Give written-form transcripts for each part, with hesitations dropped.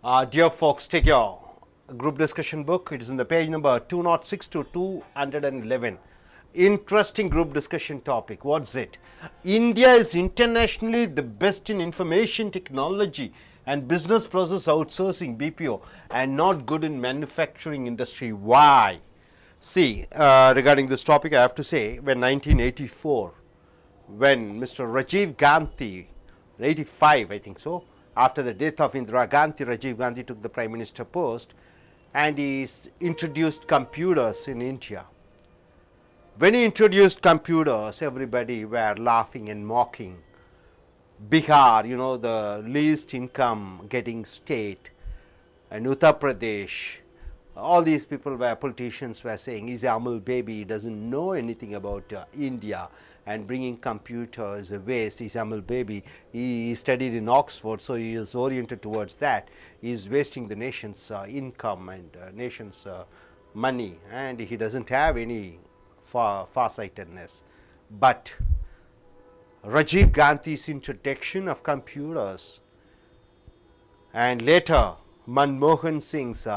Dear folks, take your group discussion book. It is in the page number 206 to 211. Interesting group discussion topic. What's it? India is internationally the best in information technology and business process outsourcing BPO and not good in manufacturing industry. Why? See, regarding this topic, I have to say, when 1984, when Mr. Rajiv Gandhi, 85 I think so, after the death of Indira Gandhi, Rajiv Gandhi took the Prime Minister post and he introduced computers in India. When he introduced computers, everybody were laughing and mocking. Bihar, you know, the least income getting state, and Uttar Pradesh, all these people were politicians were saying, he's a Amul baby, he doesn't know anything about India, and bringing computer is a waste. He's Amul baby, he studied in Oxford, so he is oriented towards that. He is wasting the nation's income and nation's money, and he doesn't have any farsightedness. But Rajiv Gandhi's introduction of computers and later Manmohan Singh's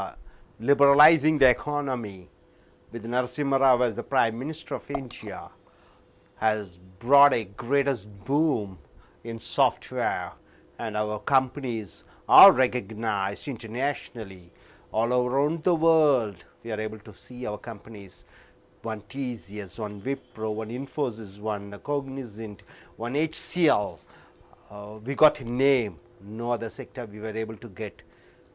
liberalizing the economy with Narasimha Rao as the Prime Minister of India has brought a greatest boom in software, and our companies are recognized internationally all around the world. We are able to see our companies, one TCS, one Wipro, one Infosys, one Cognizant, one HCL. We got a name, no other sector we were able to get.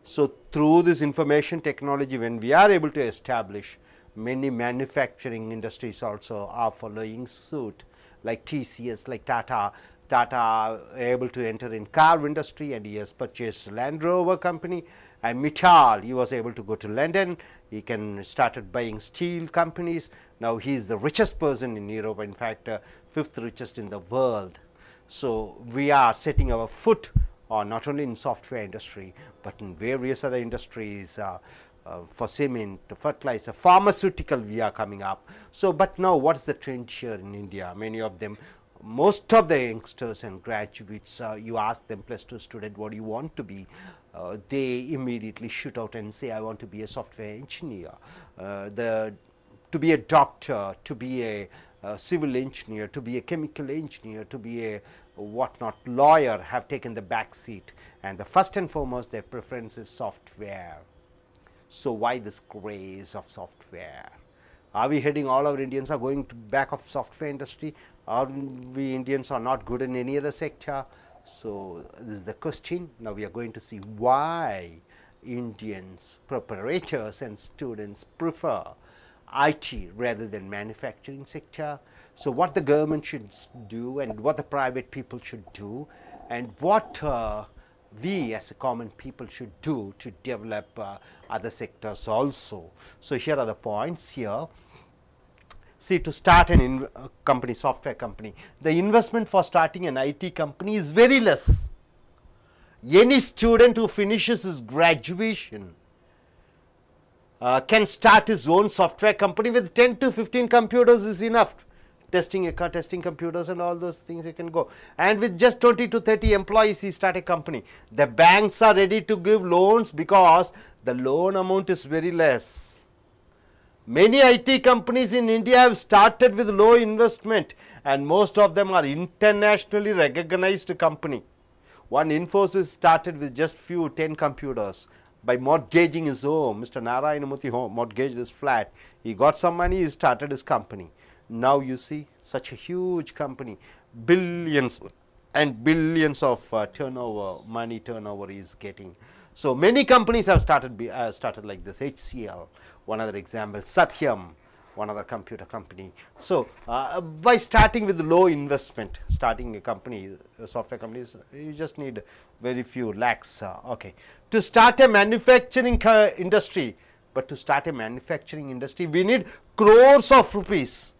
So, through this information technology, when we are able to establish, many manufacturing industries also are following suit, like TCS, like Tata. Tata able to enter in car industry, and he has purchased Land Rover company, and Mittal, he was able to go to London, he can started buying steel companies. Now he is the richest person in Europe, in fact, fifth richest in the world. So we are setting our foot on not only in software industry, but in various other industries, for cement, fertilizer, pharmaceutical we are coming up. So, but now what is the trend here in India? Many of them, most of the youngsters and graduates, you ask them +2 student, what do you want to be? They immediately shoot out and say, I want to be a software engineer, to be a doctor, to be a civil engineer, to be a chemical engineer, to be a whatnot lawyer have taken the back seat, and the first and foremost their preference is software. So why this craze of software? Are we heading, all our Indians are going to back of software industry, or we Indians are not good in any other sector? So this is the question. Now we are going to see why Indians, preparators and students prefer IT rather than manufacturing sector. So what the government should do, and what the private people should do, and what we as a common people should do to develop other sectors also. So here are the points here. See, to start an company, software company, the investment for starting an IT company is very less. Any student who finishes his graduation can start his own software company with 10 to 15 computers is enough. Testing computers and all those things, you can go. And with just 20 to 30 employees, he start a company. The banks are ready to give loans because the loan amount is very less. Many IT companies in India have started with low investment, and most of them are internationally recognized company. One Infosys started with just 10 computers. By mortgaging his home, Mr. Narayana Murthy mortgaged his flat. He got some money, he started his company. Now you see such a huge company, billions and billions of money turnover is getting. So many companies have started like this. HCL, one other example, Satyam, one other computer company. So by starting with low investment, starting a company, software companies, you just need very few lakhs. Okay, to start a manufacturing industry, but to start a manufacturing industry, we need crores of rupees.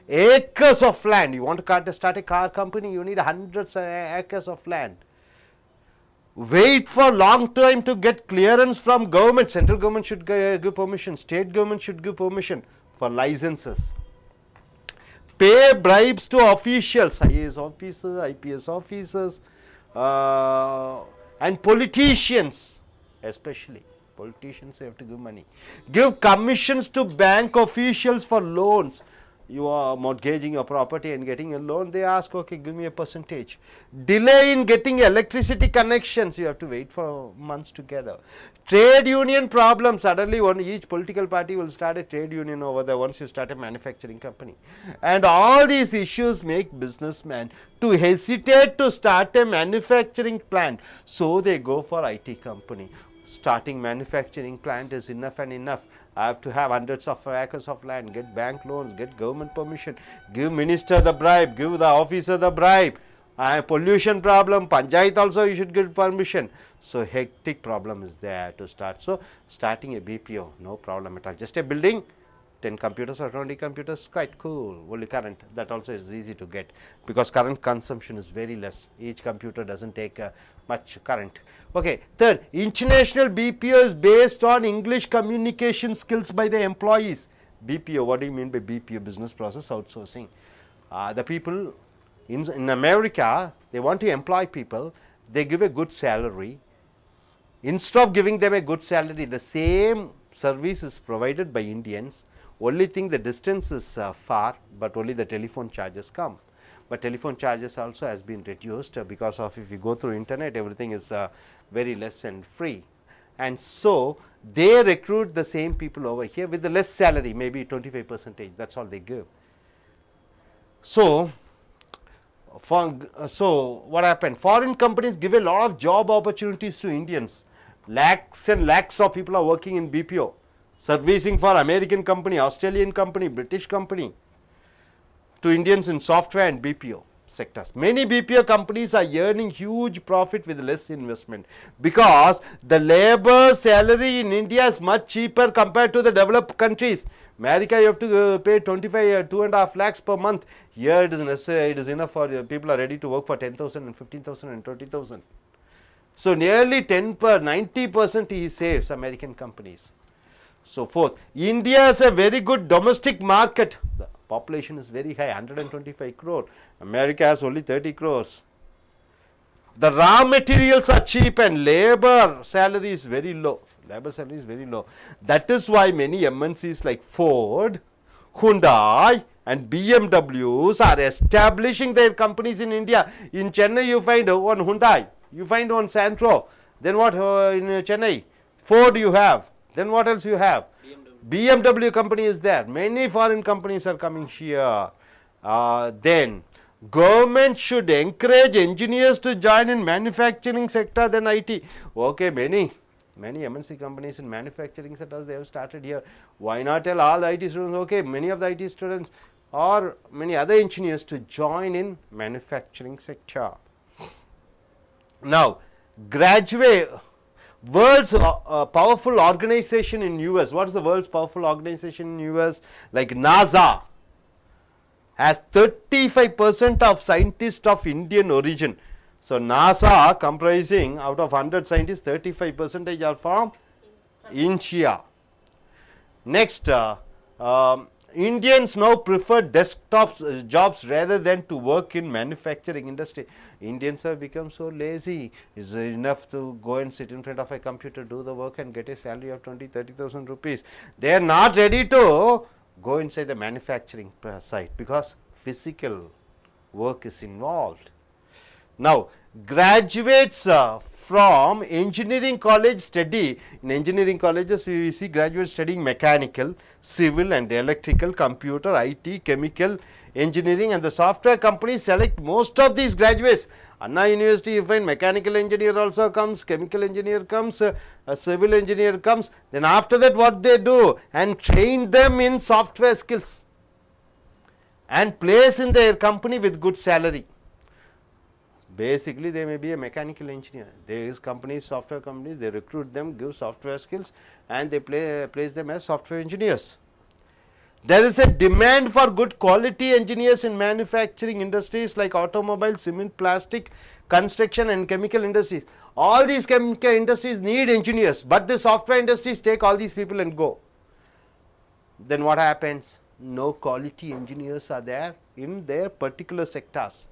Acres of land. You want to start a car company, you need hundreds of acres of land. Wait for long time to get clearance from government. Central government should give permission, state government should give permission for licenses. Pay bribes to officials, IAS officers, IPS officers, and politicians especially politicians have to give money. Give commissions to bank officials for loans. You are mortgaging your property and getting a loan, they ask, okay, give me a percentage. Delay in getting electricity connections, you have to wait for months together. Trade union problems, suddenly each political party will start a trade union over there once you start a manufacturing company. And all these issues make businessmen to hesitate to start a manufacturing plant. So they go for IT company. Starting manufacturing plant is enough and enough. I have to have hundreds of acres of land, get bank loans, get government permission, give minister the bribe, give the officer the bribe. Pollution problem, panchayat also you should get permission. So hectic problem is there to start. So starting a BPO, no problem at all. Just a building, 10 computers or 20 computers, quite cool. Only current, that also is easy to get because current consumption is very less. Each computer doesn't take much current. Okay. Third, international BPO is based on English communication skills by the employees. BPO, what do you mean by BPO? Business process outsourcing. The people in America, they want to employ people, they give a good salary. Instead of giving them a good salary, the same service is provided by Indians. Only thing, the distance is far, but only the telephone charges come. But telephone charges also has been reduced because of, if you go through internet, everything is very less and free. And so they recruit the same people over here with the less salary, maybe 25%, that's all they give. So what happened? Foreign companies give a lot of job opportunities to Indians. Lakhs and lakhs of people are working in BPO, servicing for American company, Australian company, British company, to Indians in software and BPO sectors. Many BPO companies are earning huge profit with less investment because the labor salary in India is much cheaper compared to the developed countries. America, you have to pay 2.5 lakhs per month. Here it is necessary, it is enough for people are ready to work for 10,000 and 15,000 and 20,000. So nearly 90% he saves, American companies. So fourth, India is a very good domestic market. The population is very high, 125 crore. America has only 30 crores. The raw materials are cheap and labor salary is very low. Labor salary is very low. That is why many MNCs like Ford, Hyundai and BMWs are establishing their companies in India. In Chennai you find one Hyundai, you find one Santro, then what in Chennai? Ford you have, then what else you have? BMW company is there. Many foreign companies are coming here. Then government should encourage engineers to join in manufacturing sector than IT. Okay, many MNC companies in manufacturing sectors, they have started here. Why not tell all the IT students, okay, many of the IT students or many other engineers to join in manufacturing sector. Now, world's powerful organization in US. What is the world's powerful organization in US? Like NASA has 35% of scientists of Indian origin. So NASA comprising out of 100 scientists, 35% are from India. Next, Indians now prefer desktop jobs rather than to work in manufacturing industry. Indians have become so lazy. It's enough to go and sit in front of a computer, do the work and get a salary of 20-30,000 rupees. They are not ready to go inside the manufacturing side because physical work is involved. Now, graduates from engineering college study, in engineering colleges you see graduates studying mechanical, civil and electrical, computer, IT, chemical engineering, and the software companies select most of these graduates. Anna University you find mechanical engineer also comes, chemical engineer comes, a civil engineer comes. Then after that what they do? And train them in software skills and place in their company with good salary. Basically, they may be a mechanical engineer. These companies, software companies, they recruit them, give software skills and they place them as software engineers. There is a demand for good quality engineers in manufacturing industries like automobile, cement, plastic, construction and chemical industries. All these chemical industries need engineers, but the software industries take all these people and go. Then what happens? No quality engineers are there in their particular sectors.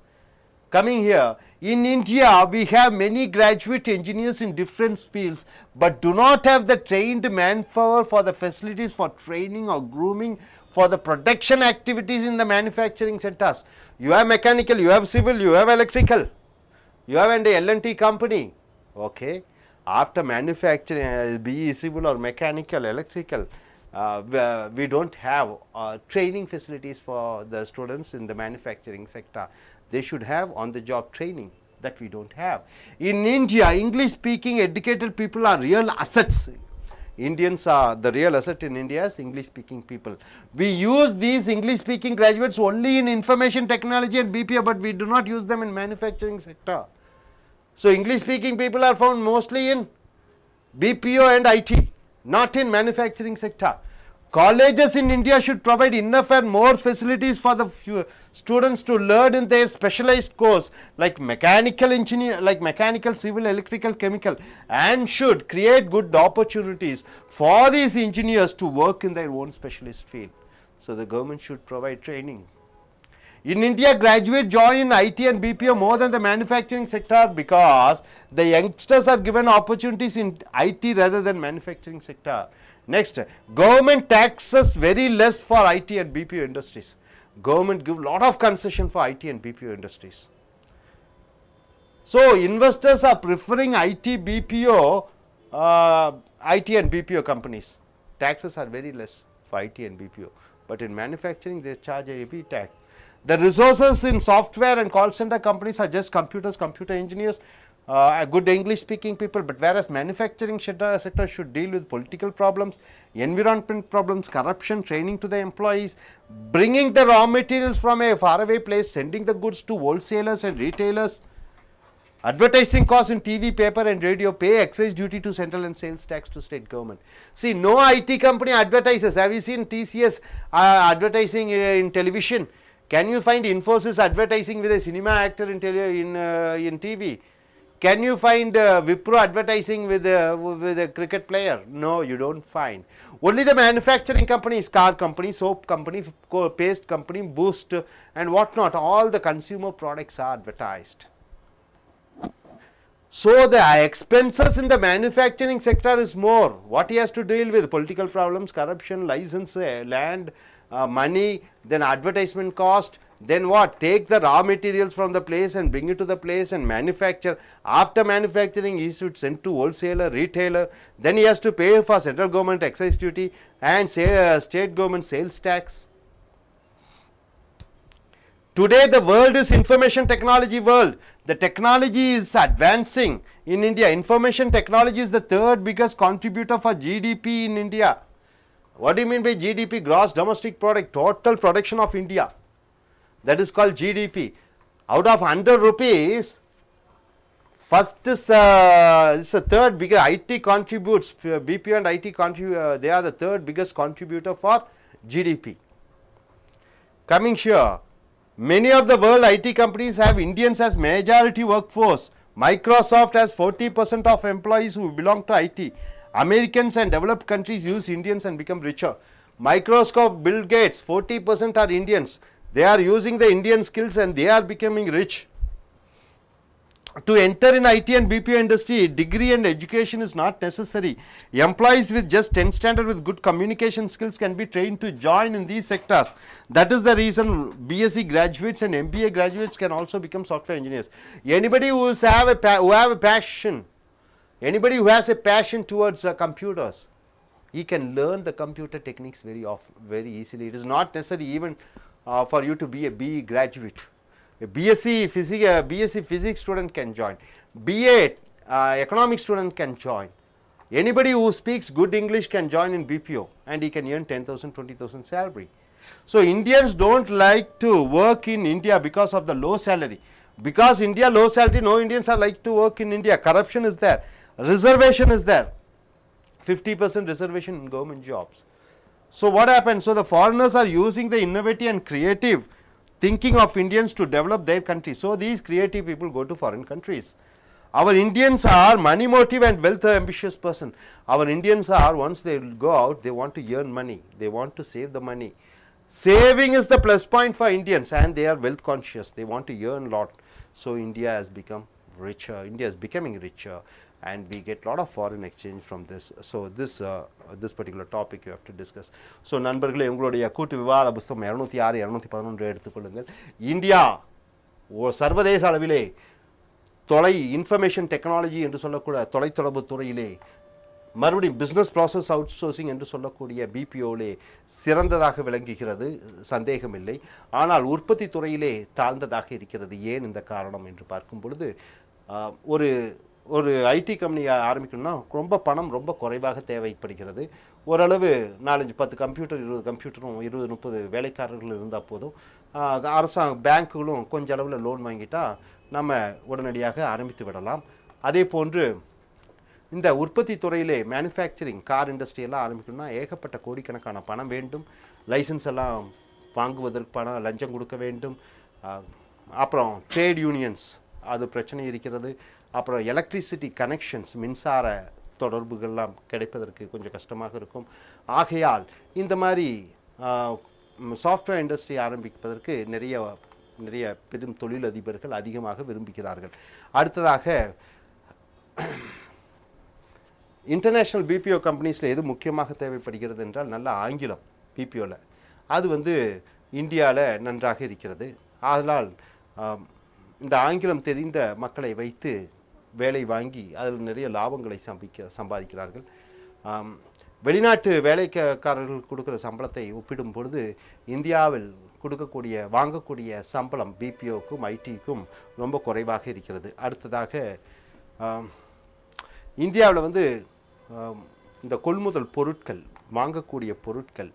Coming here, in India, we have many graduate engineers in different fields, but do not have the trained manpower for the facilities for training or grooming for the production activities in the manufacturing sectors. You have mechanical, you have civil, you have electrical, you have an L&T company. Okay. After manufacturing, be it civil or mechanical, electrical, we do not have training facilities for the students in the manufacturing sector. They should have on the job training, that we do not have. In India, English speaking educated people are real assets. Indians are the real asset in India as English speaking people. We use these English speaking graduates only in information technology and BPO, but we do not use them in manufacturing sector. So, English speaking people are found mostly in BPO and IT, not in manufacturing sector. Colleges in India should provide enough and more facilities for the students to learn in their specialized course like mechanical engineer, like mechanical, civil, electrical, chemical, and should create good opportunities for these engineers to work in their own specialist field. So, the government should provide training. In India, graduates join in IT and BPO more than the manufacturing sector because the youngsters are given opportunities in IT rather than manufacturing sector. Next, government taxes very less for IT and BPO industries. Government give lot of concession for IT and BPO industries. So, investors are preferring IT and BPO companies. Taxes are very less for IT and BPO, but in manufacturing they charge a heavy tax. The resources in software and call center companies are just computers, computer engineers, good English speaking people, but whereas manufacturing sector should deal with political problems, environment problems, corruption, training to the employees, bringing the raw materials from a faraway place, sending the goods to wholesalers and retailers, advertising costs in TV, paper and radio, pay excise duty to central and sales tax to state government. See, no IT company advertises. Have you seen TCS advertising in television? Can you find Infosys advertising with a cinema actor in TV? Can you find Wipro advertising with a cricket player? No, you do not find. Only the manufacturing companies, car company, soap company, paste company, Boost and what not, all the consumer products are advertised. So, the expenses in the manufacturing sector is more. What he has to deal with? Political problems, corruption, license, land, money, then advertisement cost, then what? Take the raw materials from the place and bring it to the place and manufacture. After manufacturing, he should send to wholesaler, retailer, then he has to pay for central government excise duty and state government sales tax. Today, the world is information technology world. The technology is advancing in India. Information technology is the third biggest contributor for GDP in India. What do you mean by GDP? Gross domestic product, total production of India. That is called GDP. Out of 100 rupees, first is the third biggest. IT contributes, BPO and IT contribute, they are the third biggest contributor for GDP. Coming here, many of the world IT companies have Indians as majority workforce. Microsoft has 40% of employees who belong to IT. Americans and developed countries use Indians and become richer. Microsoft, Bill Gates, 40% are Indians. They are using the Indian skills and they are becoming rich. To enter in IT and BPO industry, degree and education is not necessary. Employees with just 10th standard with good communication skills can be trained to join in these sectors. That is the reason BSc graduates and MBA graduates can also become software engineers. Anybody who have a passion, anybody who has a passion towards computers, he can learn the computer techniques very easily. It is not necessary even for you to be a BE graduate. A BSc physics student can join, BA economics student can join. Anybody who speaks good English can join in BPO and he can earn 10,000, 20,000 salary. So, Indians do not like to work in India because of the low salary. Because India low salary, no Indians are like to work in India. Corruption is there, reservation is there, 50% reservation in government jobs. So, what happens? So, the foreigners are using the innovative and creative thinking of Indians to develop their country. So, these creative people go to foreign countries. Our Indians are money motive and wealth ambitious person. Our Indians are, once they go out, they want to earn money, they want to save the money. Saving is the plus point for Indians and they are wealth conscious, they want to earn lot. So India has become richer. India is becoming richer, and we get lot of foreign exchange from this. So this particular topic you have to discuss. So நண்பர்களே, உங்களுடைய கூட்டு விவாத புத்தகம் 206 211 எடுத்துக்கொள்ளுங்கள். India சர்வதேச அளவிலே information technology என்று சொல்லக்கூடிய தொலைத்தொடர்பு துறையிலே மறுபடியும் பிஸ்னஸ் ப்ராசஸ் அவுட் சோர்சிங் என்று சொல்லக்கூடிய பிபிஓலே சிறந்ததாக விளங்குகிறது, சந்தேகமில்லை. ஆனால் உற்பத்தி துறையிலே தாழ்ந்ததாக இருக்கிறது. ஏன் இந்த காரணம் என்று பார்க்கும் பொழுது, ஒரு ஐடி கம்பெனியை ஆரம்பிக்கணும்னா ரொம்ப குறைவாக தேவைப்படுகிறது. ஓரளவு 4-10 கம்ப்யூட்டர் 20 கம்ப்யூட்டரும் 20-30 வேலைக்காரர்கள் இருந்தால் போதும். அரசாங்க பேங்க்குகளும் கொஞ்சம் அளவில் லோன் வாங்கிட்டா நம்ம உடனடியாக ஆரம்பித்து விடலாம். அதே போன்று இந்த உற்பத்தி துறையிலே மேனுஃபேக்சரிங் கார் இண்டஸ்ட்ரியெல்லாம் ஆரம்பிக்கணும்னா ஏகப்பட்ட கோடிக்கணக்கான பணம் வேண்டும். லைசன்ஸ் எல்லாம் வாங்குவதற்கு பணம் லஞ்சம் கொடுக்க வேண்டும். அப்புறம் ட்ரேட் யூனியன்ஸ் அது பிரச்சனை இருக்கிறது. அப்புறம் எலக்ட்ரிசிட்டி கனெக்ஷன்ஸ் மின்சார தொடர்புகள்லாம் கிடைப்பதற்கு கொஞ்சம் கஷ்டமாக இருக்கும். ஆகையால் இந்த மாதிரி சாஃப்ட்வேர் இண்டஸ்ட்ரி ஆரம்பிப்பதற்கு நிறைய பெரும் தொழிலதிபர்கள் அதிகமாக விரும்புகிறார்கள். அடுத்ததாக இன்டர்நேஷ்னல் பிபிஓ கம்பெனிஸில் எது முக்கியமாக தேவைப்படுகிறது என்றால் நல்ல ஆங்கிலம். பிபிஓவில் அது இந்தியாவில் நன்றாக இருக்கிறது. அதனால் இந்த ஆங்கிலம் தெரிந்த மக்களை வைத்து வேலை வாங்கி அதில் நிறைய லாபங்களை சம்பாதிக்கிறார்கள். வெளிநாட்டு வேலைக்காரர்கள் கொடுக்குற சம்பளத்தை ஒப்பிடும் பொழுது இந்தியாவில் வாங்கக்கூடிய சம்பளம் பிபிஓக்கும் ஐடிக்கும் ரொம்ப குறைவாக இருக்கிறது. அடுத்ததாக இந்தியாவில் இந்த கொள்முதல் பொருட்கள் வாங்கக்கூடிய பொருட்கள்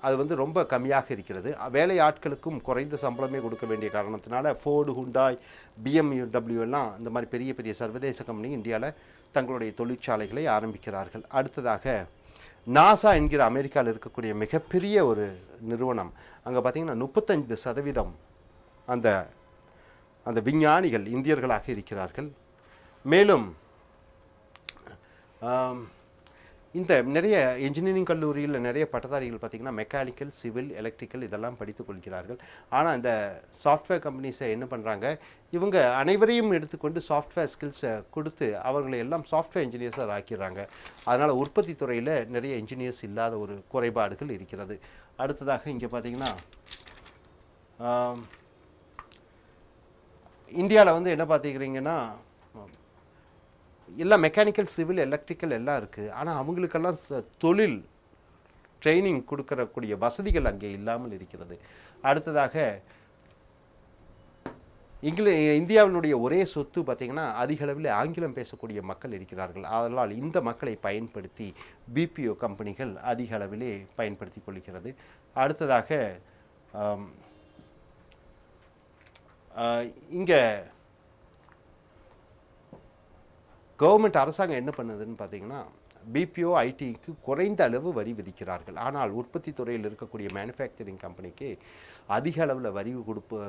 அது ரொம்ப கம்மியாக இருக்கிறது. வேலை ஆட்களுக்கும் குறைந்த சம்பளமே கொடுக்க வேண்டிய காரணத்தினால ஃபோர்டு, ஹுண்டாய், BMW எல்லாம் இந்த மாதிரி பெரிய பெரிய சர்வதேச கம்பெனி இந்தியாவில் தங்களுடைய தொழிற்சாலைகளை ஆரம்பிக்கிறார்கள். அடுத்ததாக நாசா என்கிற அமெரிக்காவில் இருக்கக்கூடிய மிகப்பெரிய ஒரு நிறுவனம். அங்கே பார்த்திங்கன்னா 35% அந்த விஞ்ஞானிகள் இந்தியர்களாக இருக்கிறார்கள். மேலும் இந்த நிறைய இன்ஜினியரிங் கல்லூரியில் நிறைய பட்டதாரிகள் பார்த்திங்கன்னா மெக்கானிக்கல், சிவில், எலக்ட்ரிக்கல் இதெல்லாம் படித்து கொள்கிறார்கள். ஆனால் இந்த சாஃப்ட்வேர் கம்பெனிஸை என்ன பண்ணுறாங்க, இவங்க அனைவரையும் எடுத்துக்கொண்டு சாஃப்ட்வேர் ஸ்கில்ஸை கொடுத்து அவர்களை எல்லாம் சாஃப்ட்வேர் இன்ஜினியர்ஸாக ஆக்கிடுறாங்க. அதனால் உற்பத்தி துறையில் நிறைய இன்ஜினியர்ஸ் இல்லாத ஒரு குறைபாடுகள் இருக்கிறது. அடுத்ததாக இங்கே பார்த்திங்கன்னா இந்தியாவில் என்ன பார்த்துக்கிறீங்கன்னா எல்லாம் மெக்கானிக்கல், சிவில், எலக்ட்ரிக்கல் எல்லாம் இருக்குது. ஆனால் அவங்களுக்கெல்லாம் தொழில் ட்ரைனிங் கொடுக்கக்கூடிய வசதிகள் அங்கே இல்லாமல் இருக்கிறது. அடுத்ததாக இந்தியாவினுடைய ஒரே சொத்து பார்த்திங்கன்னா அதிக அளவில் ஆங்கிலம் பேசக்கூடிய மக்கள் இருக்கிறார்கள். அதனால் இந்த மக்களை பயன்படுத்தி பிபிஓ கம்பெனிகள் அதிக அளவிலே பயன்படுத்தி கொள்கிறது. அடுத்ததாக இங்கே கவர்மெண்ட் அரசாங்கம் என்ன பண்ணுதுன்னு பார்த்தீங்கன்னா பிபிஓ ஐடிக்கு குறைந்த அளவு வரி விதிக்கிறார்கள். ஆனால் உற்பத்தி துறையில் இருக்கக்கூடிய மேனுஃபேக்சரிங் கம்பெனிக்கு அதிக அளவில் வரி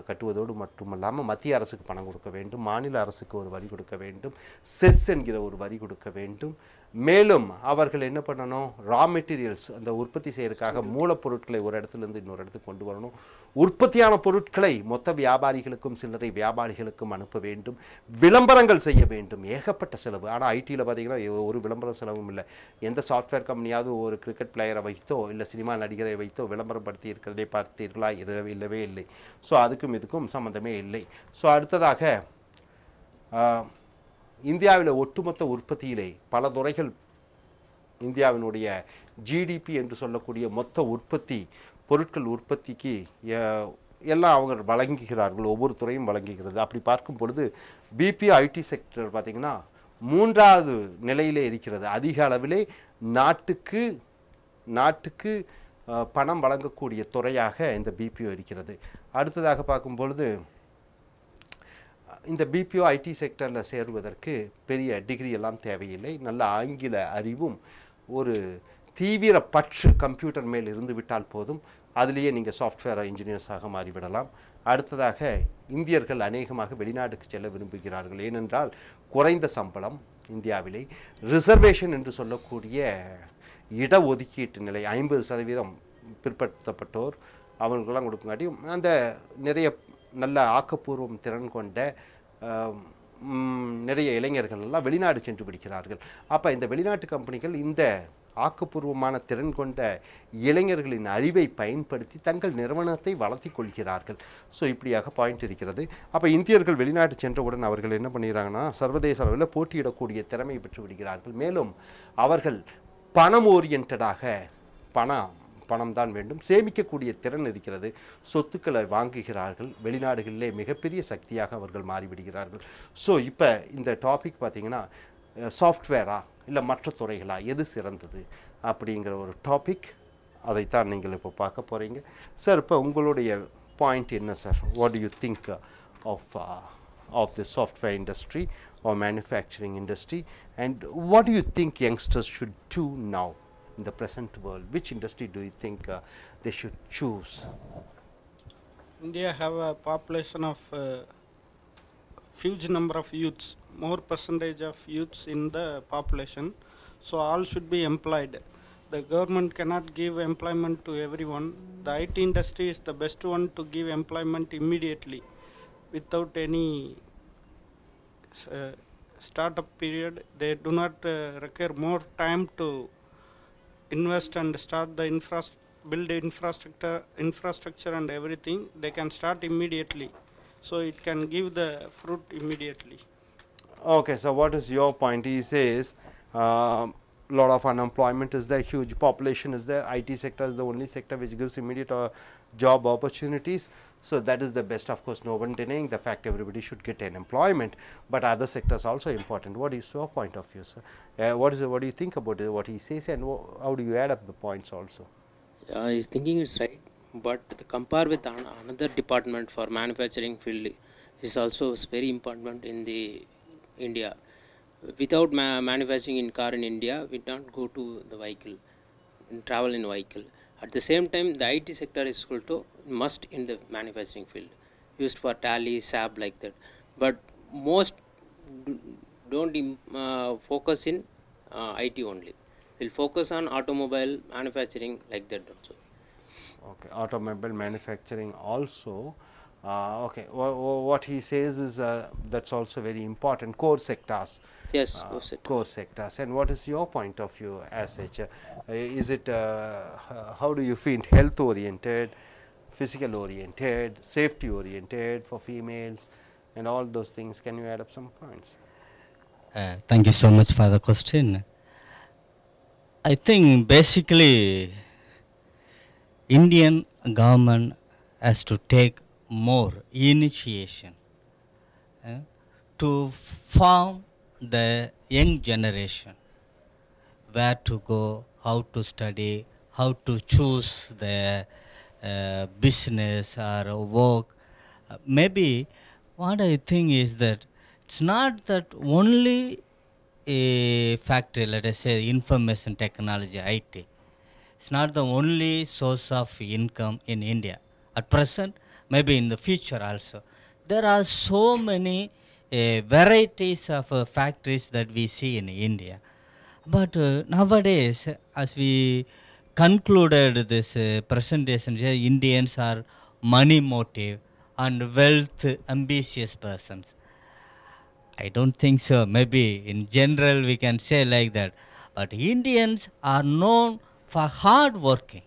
கட்டுவதோடு மட்டுமல்லாமல் மத்திய அரசுக்கு பணம் கொடுக்க வேண்டும், மாநில அரசுக்கு ஒரு வரி கொடுக்க வேண்டும், செஸ் என்கிற ஒரு வரி கொடுக்க வேண்டும். மேலும் அவர்கள் என்ன பண்ணணும், ரா மெட்டீரியல்ஸ் அந்த உற்பத்தி செய்யறதுக்காக மூலப்பொருட்களை ஒரு இடத்துலேருந்து இன்னொரு இடத்துக்கு கொண்டு வரணும். உற்பத்தியான பொருட்களை மொத்த வியாபாரிகளுக்கும் சில்லறை வியாபாரிகளுக்கும் அனுப்ப வேண்டும். விளம்பரங்கள் செய்ய வேண்டும். ஏகப்பட்ட செலவு. ஆனால் ஐடியில் பார்த்தீங்கன்னா ஒரு விளம்பர செலவும் இல்லை. எந்த சாஃப்ட்வேர் கம்பெனியாவது ஒரு கிரிக்கெட் பிளேயரை வைத்தோ இல்லை சினிமா நடிகரை வைத்தோ விளம்பரப்படுத்தி இருக்கிறதை பார்த்தீர்களா? இல்லவே இல்லை. ஸோ அதுக்கும் இதுக்கும் சம்மந்தமே இல்லை. ஸோ அடுத்ததாக இந்தியாவில் ஒட்டுமொத்த உற்பத்தியிலே பல துறைகள் இந்தியாவினுடைய ஜிடிபி என்று சொல்லக்கூடிய மொத்த உற்பத்தி பொருட்கள் உற்பத்திக்கு எல்லாம் அவங்க வழங்குகிறார்கள். ஒவ்வொரு துறையும் வழங்குகிறது. அப்படி பார்க்கும் பொழுது பிபிஓ ஐடி செக்டர் பார்த்திங்கன்னா 3வது நிலையிலே இருக்கிறது. அதிக அளவிலே நாட்டுக்கு பணம் வழங்கக்கூடிய துறையாக இந்த பிபிஓ இருக்கிறது. அடுத்ததாக பார்க்கும் பொழுது இந்த பிபிஓ ஐடி செக்டரில் சேருவதற்கு பெரிய டிகிரி எல்லாம் தேவையில்லை. நல்ல ஆங்கில அறிவும் ஒரு தீவிர பற்று கம்ப்யூட்டர் மேல் இருந்து விட்டால் போதும். அதிலேயே நீங்கள் சாஃப்ட்வேர் இன்ஜினியர்ஸாக மாறிவிடலாம். அடுத்ததாக இந்தியர்கள் அநேகமாக வெளிநாட்டுக்கு செல்ல விரும்புகிறார்கள். ஏனென்றால் குறைந்த சம்பளம் இந்தியாவிலே, ரிசர்வேஷன் என்று சொல்லக்கூடிய இடஒதுக்கீட்டு நிலை 50% பிற்படுத்தப்பட்டோர் அவங்களுக்கெல்லாம் கொடுக்குங்காட்டியும் அந்த நிறைய நல்ல ஆக்கப்பூர்வம் திறன் கொண்ட நிறைய இளைஞர்கள் எல்லாம் வெளிநாடு சென்று விடுகிறார்கள். அப்போ இந்த வெளிநாட்டு கம்பெனிகள் இந்த ஆக்கப்பூர்வமான திறன் கொண்ட இளைஞர்களின் அறிவை பயன்படுத்தி தங்கள் நிறுவனத்தை வளர்த்தி கொள்கிறார்கள். ஸோ இப்படியாக பாயிண்ட் இருக்கிறது. அப்போ இந்தியர்கள் வெளிநாட்டு சென்றவுடன் அவர்கள் என்ன பண்ணுறாங்கன்னா சர்வதேச அளவில் போட்டியிடக்கூடிய திறமை பெற்று விடுகிறார்கள். மேலும் அவர்கள் பணம் ஓரியன்டாக பணம் தான் வேண்டும், சேமிக்கக்கூடிய திறன் இருக்கிறது, சொத்துக்களை வாங்குகிறார்கள், வெளிநாடுகளிலே மிகப்பெரிய சக்தியாக அவர்கள் மாறிவிடுகிறார்கள். ஸோ இப்போ இந்த டாபிக் பார்த்திங்கன்னா சாஃப்ட்வேரா இல்லை மற்ற துறைகளா எது சிறந்தது அப்படிங்கிற ஒரு டாபிக், அதைத்தான் நீங்கள் இப்போ பார்க்க போகிறீங்க. சார் இப்போ உங்களுடைய பாயிண்ட் என்ன sir? What to you think of the software industry or manufacturing industry, and what do you think youngsters should do now in the present world? Which industry do you think they should choose? India have a population of huge number of youths, more percentage of youths in the population, so all should be employed. The government cannot give employment to everyone. The IT industry is the best one to give employment immediately without any startup period. They do not require more time to invest and start the build infrastructure and everything. They can start immediately, so it can give the fruit immediately. Okay, so what is your point? He says lot of unemployment is there, huge population is there, IT sector is the only sector which gives immediate job opportunities. So that is the best. Of course, no one denying the fact everybody should get an employment, but other sectors also important. What is your point of view, sir? What do you think about it, what he says, and how do you add up the points also? His thinking is right, but to compare with another department for manufacturing field is also very important in the India. Without manufacturing in car in India, we don't go to the vehicle, travel in vehicle. At the same time, the IT sector is also must in the manufacturing field, used for Tally, SAP like that. But most don't focus in IT only. We'll focus on automobile manufacturing like that also. Okay, automobile manufacturing also. Okay, what he says is that's also very important. Core sectors. Yes, core sectors. And what is your point of view as such? Is it how do you feel? Health oriented, physical oriented, safety oriented for females, and all those things? Can you add up some points? Thank you so much for the question. I think basically Indian government has to take more initiation to form the young generation, where to go, how to study, how to choose the business or work. Maybe what I think is that it's not that only a factory, let us say information technology, IT. It's not the only source of income in India. At present, maybe in the future also. There are so many varieties of factories that we see in India. But nowadays, as we concluded this presentation, Indians are money motive and wealth ambitious persons. I don't think so. Maybe in general we can say like that. But Indians are known for hard working.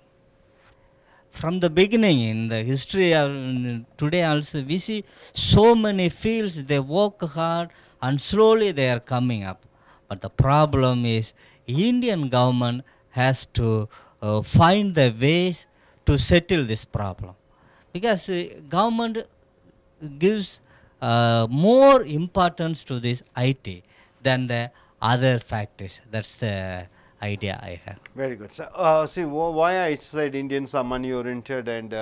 From the beginning, in the history of today also, we see so many fields, they work hard and slowly they are coming up. But the problem is Indian government has to find the ways to settle this problem. Because government gives more importance to this IT than the other factors. That's the idea I have. Very good. So, see why I said Indians are money oriented and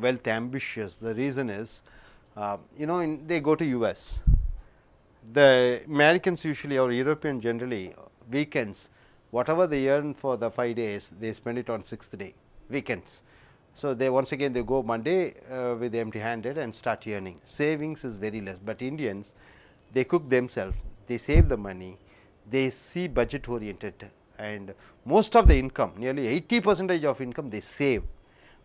wealth ambitious. The reason is, they go to US. The Americans usually, or European generally, weekends, whatever they earn for the 5 days, they spend it on 6th day, weekends. So, they once again they go Monday with empty handed and start earning. Savings is very less, but Indians, they cook themselves, they save the money, they see budget oriented, and most of the income, nearly 80% of income they save.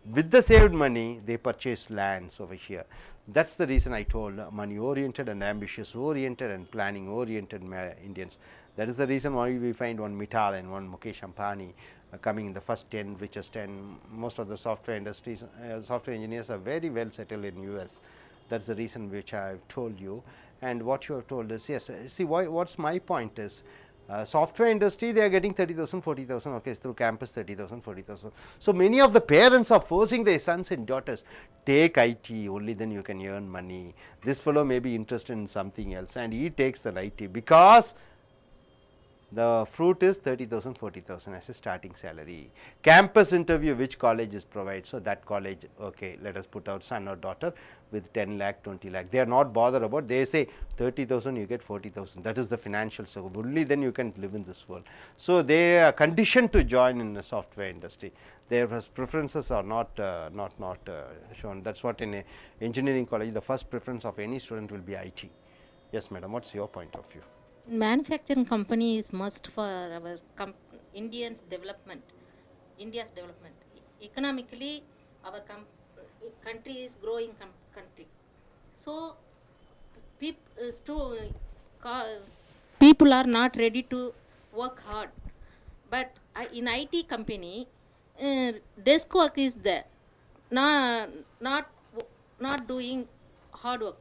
With the saved money, they purchase lands over here. That's the reason I told money oriented and ambitious oriented and planning oriented Indians. That is the reason why we find one Mittal and one Mukesh Ambani coming in the first 10 richest 10. Most of the software industries, software engineers are very well settled in US. That's the reason which I have told you. And what you have told is, yes, see what's my point is, software industry, they are getting 30,000, 40,000, okay, through campus 30,000, 40,000. So, many of the parents are forcing their sons and daughters, take IT, only then you can earn money. This fellow may be interested in something else, and he takes the IT because the fruit is 30,000, 40,000 as a starting salary. Campus interview, which colleges provide. So, that college, okay, let us put our son or daughter with 10 lakh, 20 lakh. They are not bothered about, they say 30,000, you get 40,000. That is the financial, so only then you can live in this world. So, they are conditioned to join in the software industry. Their preferences are not shown. That is what in a engineering college, the first preference of any student will be IT. Yes, madam, what is your point of view? Manufacturing company is must for our Indians development, India's development. Economically, our country is growing country. So, people are not ready to work hard. But in IT company, desk work is there, not doing hard work.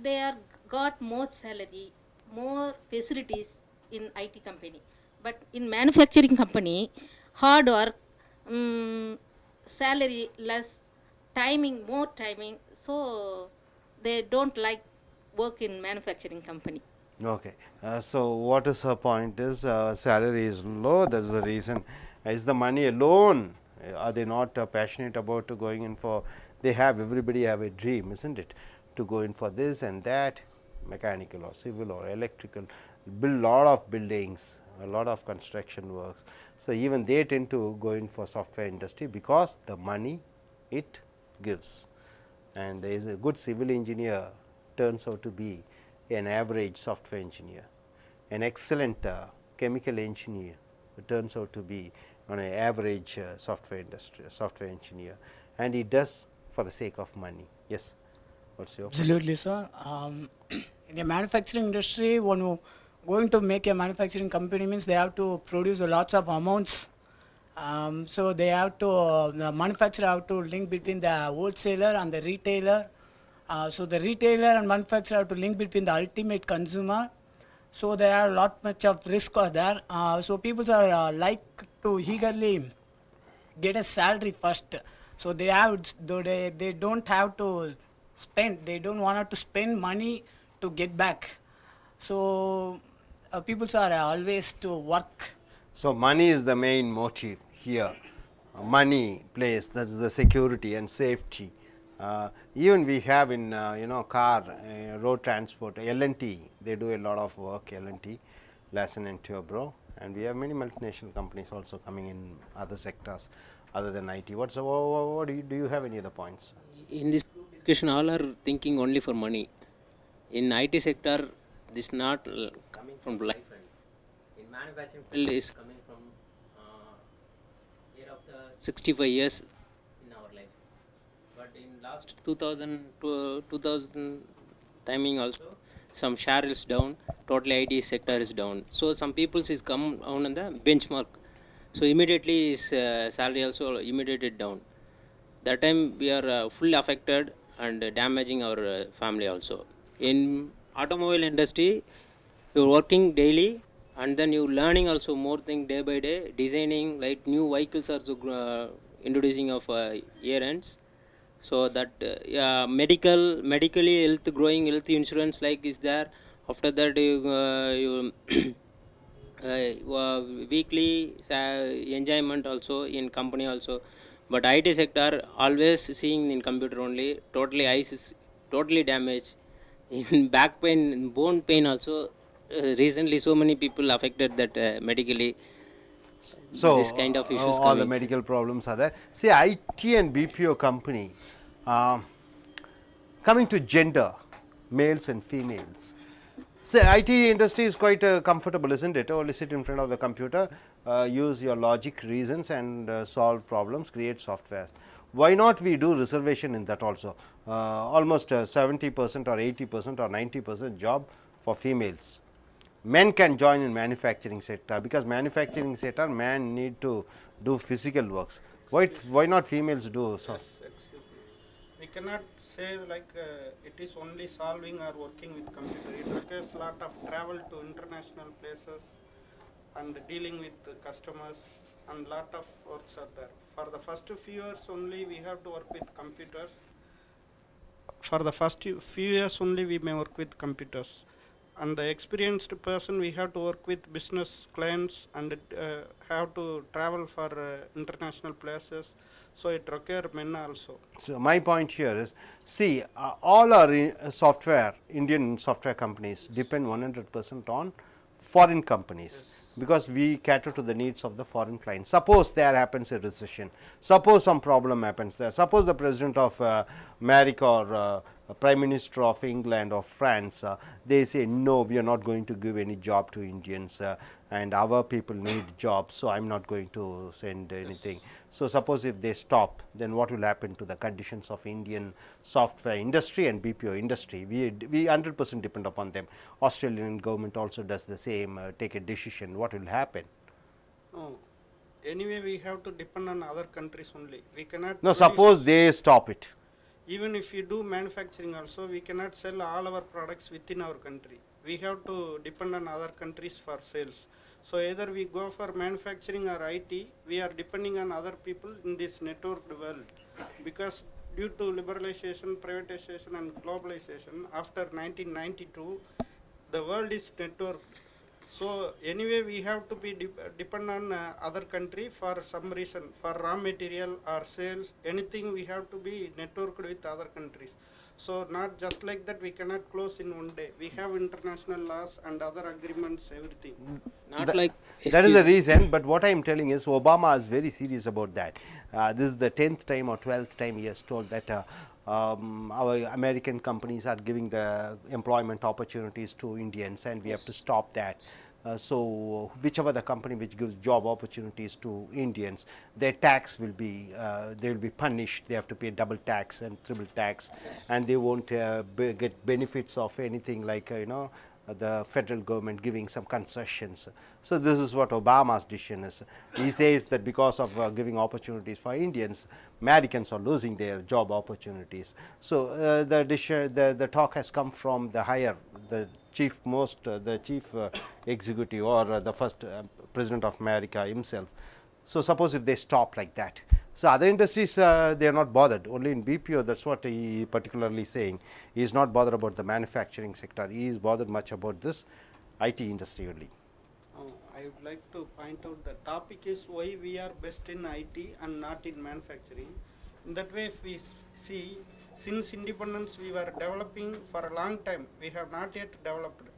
They are got more salary, more facilities in IT company, but in manufacturing company, hard work, salary less, timing, more timing, so they don't like work in manufacturing company. Okay. So, what is her point is, salary is low, that is the reason. Is the money alone, are they not passionate about going in for, they have, everybody have a dream, isn't it, to go in for this and that, mechanical or civil or electrical, build lot of buildings, a lot of construction works. So, even they tend to go in for software industry because the money it gives, and there is a good civil engineer turns out to be an average software engineer, an excellent chemical engineer turns out to be on an average software engineer, and he does for the sake of money. Yes, what's your Absolutely, sir. In a manufacturing industry, when you going to make a manufacturing company means they have to produce lots of amounts. So they have to, the manufacturer have to link between the wholesaler and the retailer. So the retailer and manufacturer have to link between the ultimate consumer. So there are lot much of risk are there. So people are like to eagerly get a salary first. So they have, though they don't have to spend, they don't want to spend money to get back. So people are always to work. So, money is the main motive here. Money plays, that is the security and safety. Even we have in car, road transport, L&T, they do a lot of work, L&T, Lassen and Turbro, and we have many multinational companies also coming in other sectors other than IT. What do you have any other points? In this discussion, all are thinking only for money. In IT sector, this not coming from life. In manufacturing field is coming from year of the 65 years in our life. But in last 2000 timing also, some share is down, totally IT sector is down. So some people is come on the benchmark. So immediately his salary also immediately down. That time we are fully affected and damaging our family also. In automobile industry, you are working daily and then you learning also more thing day by day, designing like new vehicles are introducing of year ends. So that medically health growing health insurance like is there. After that you weekly enjoyment also in company also. But IT sector always seeing in computer only, totally eyes is totally damaged. In back pain, bone pain also, recently so many people affected that medically. So, this kind of issues all coming. the medical problems are there. See, IT and BPO company, coming to gender, males and females. So, IT industry is quite comfortable, isn't it? Only sit in front of the computer, use your logic reasons and solve problems, create software. Why not we do reservation in that also? Almost 70% or 80% or 90% job for females. Men can join in manufacturing sector, because manufacturing sector man need to do physical works. Why not females do so? Yes, excuse me. We cannot say like it is only solving or working with computer. It requires lot of travel to international places and dealing with the customers, and lot of works are there. For the first few years only we have to work with computers. For the first few years only we may work with computers. And the experienced person, we have to work with business clients and have to travel for international places. So it requires men also. So, my point here is, see, all our software, Indian software companies depend 100% on foreign companies. Yes. Because we cater to the needs of the foreign clients. Suppose there happens a recession, suppose some problem happens there, suppose the president of America or Prime Minister of England or France, they say no, we are not going to give any job to Indians and our people need jobs, so I am not going to send anything. Yes. So, suppose if they stop, then what will happen to the conditions of Indian software industry and BPO industry? We 100% depend upon them. Australian government also does the same, take a decision. What will happen? No. Anyway, we have to depend on other countries only. We cannot. No, suppose they stop it. Even if we do manufacturing also, we cannot sell all our products within our country. We have to depend on other countries for sales. So either we go for manufacturing or IT, we are depending on other people in this networked world. Because due to liberalization, privatization and globalization, after 1992, the world is networked. So anyway, we have to be depend on other country for some reason, for raw material or sales, anything we have to be networked with other countries. So not just like that, we cannot close in one day. We have international laws and other agreements, everything. Not like that is the reason, but what I am telling is Obama is very serious about that. This is the 10th time or 12th time he has told that our American companies are giving the employment opportunities to Indians and we have to stop that. So, whichever the company which gives job opportunities to Indians, their tax will be, they will be punished, they have to pay double tax and triple tax and they won't get benefits of anything like, the federal government giving some concessions. So, this is what Obama's decision is. He says that because of giving opportunities for Indians, Americans are losing their job opportunities. So, the talk has come from the higher, the chief executive or the first president of America himself. So, suppose if they stop like that. So, other industries they are not bothered, only in BPO, that is what he particularly saying. He is not bothered about the manufacturing sector, he is bothered much about this IT industry only. I would like to point out the topic is why we are best in IT and not in manufacturing. In that way, if we see, since independence we were developing for a long time, we have not yet developed.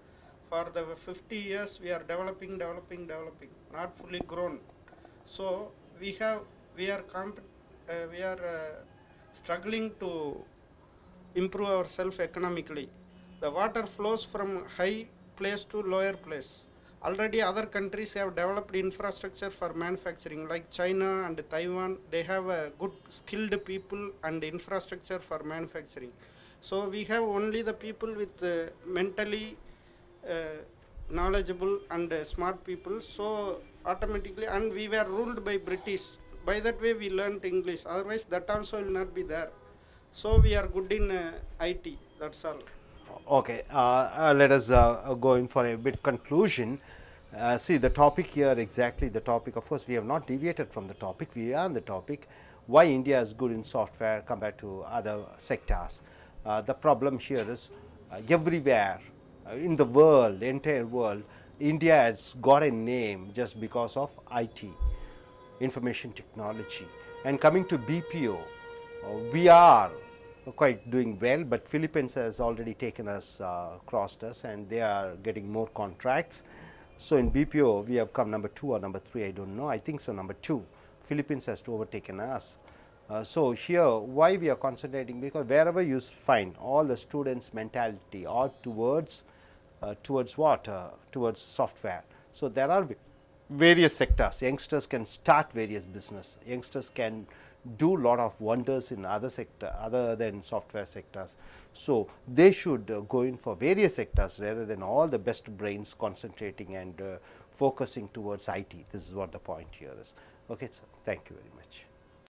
For the 50 years we are developing, not fully grown. So we are struggling to improve ourselves economically. The water flows from high place to lower place. Already other countries have developed infrastructure for manufacturing, like China and Taiwan. They have a good skilled people and infrastructure for manufacturing. So we have only the people with mentally knowledgeable and smart people. So automatically, and we were ruled by British. By that way we learned English. Otherwise that also will not be there. So we are good in IT. That's all. Okay, let us go in for a bit conclusion. See the topic here, exactly the topic. Of course, we have not deviated from the topic. We are on the topic why India is good in software compared to other sectors. The problem here is everywhere in the world, entire world, India has got a name just because of IT, information technology. And coming to BPO, we are quite doing well, but Philippines has already taken us, crossed us, and they are getting more contracts. So in BPO, we have come number 2 or number 3, I don't know. I think so, number 2. Philippines has overtaken us. So here, why we are concentrating? Because wherever you find all the students' mentality or towards towards what? Towards software. So there are various sectors. Youngsters can start various business. Youngsters can do lot of wonders in other sector other than software sectors. So they should go in for various sectors rather than all the best brains concentrating and focusing towards IT. This is what the point here is. Okay, sir. Thank you very much.